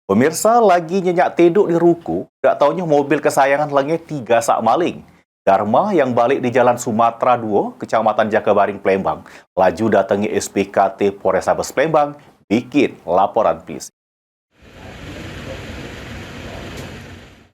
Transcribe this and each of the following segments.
Pemirsa lagi nyenyak tidur di ruko, tak taunya mobil kesayangan lengit 3 sak maling. Dharma yang balik di Jalan Sumatera 2, Kecamatan Jakabaring, Palembang, laju datangi SPKT Polrestabes Palembang, bikin laporan polisi.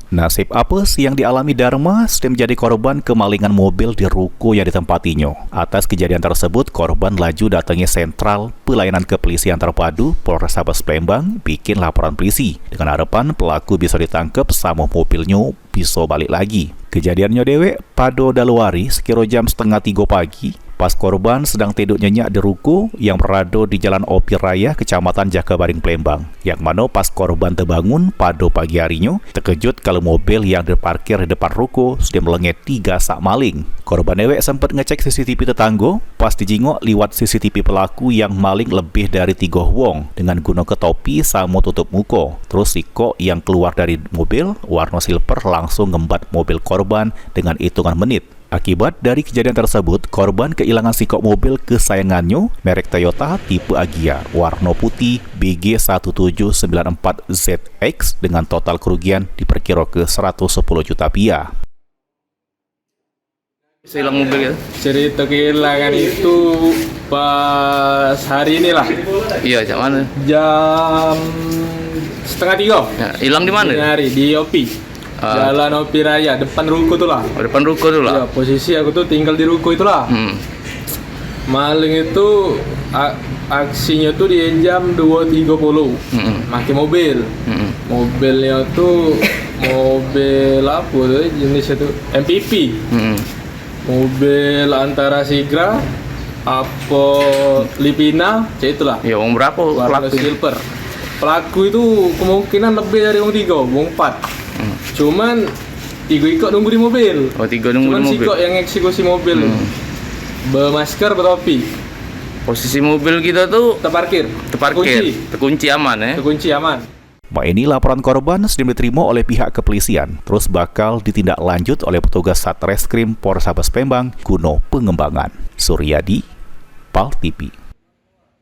Nasib apa sih yang dialami Dharma setelah menjadi korban kemalingan mobil di ruko yang ditempatinya? Atas kejadian tersebut, korban laju datangi sentral pelayanan kepolisian terpadu Polrestabes Palembang bikin laporan polisi dengan harapan pelaku bisa ditangkap sama mobilnya bisa balik lagi. Kejadiannya dewek pada daluari sekira jam 2:30 pagi. Pas korban sedang tidur nyenyak di ruko yang berada di Jalan Opi Raya, Kecamatan Jakabaring, Palembang. Yang mana pas korban terbangun pada pagi harinya, terkejut kalau mobil yang diparkir di depan ruko sudah melengit 3 sak maling. Korban dewek sempat ngecek CCTV tetangga, pas dijingok liwat CCTV pelaku yang maling lebih dari 3 wong dengan guna topi sama tutup muka. Terus Siko yang keluar dari mobil warna silver langsung ngembat mobil korban dengan hitungan menit. Akibat dari kejadian tersebut, korban kehilangan sikok mobil kesayangannya, merek Toyota tipe Agya, warna putih BG1794ZX dengan total kerugian diperkirakan ke 110 juta rupiah. Hilang mobil ya? Cerita kehilangan itu pas hari ini lah. Iya, jam mana? Jam 2:30. Ya, hilang di mana? Ini hari di Opi. Jalan Opi Raya, depan ruko tuh lah. Oh, depan ruko tuh lah. Ya, posisi aku tuh tinggal di ruko itulah. Maling itu aksinya tuh di jam 2:30. Pakai mobil. Mobilnya tuh mobil apa tuh jenisnya tuh? MPV. Mobil antara Sigra apa Lipina, itulah. Ya, wong berapa warna pelaku? silver. Pelaku itu kemungkinan lebih dari wong 3, wong 4. Cuman ikut nunggu di mobil. Oh, 3 nunggu Cuman di mobil. Siko yang eksekusi mobil. Bermasker, bertopi. Posisi mobil kita tuh Terparkir. terkunci aman ya. Terkunci aman. Ini laporan korban sudah diterima oleh pihak kepolisian, terus bakal ditindaklanjut oleh petugas Satreskrim Polrestabes Palembang guna pengembangan. Suryadi, PAL TV.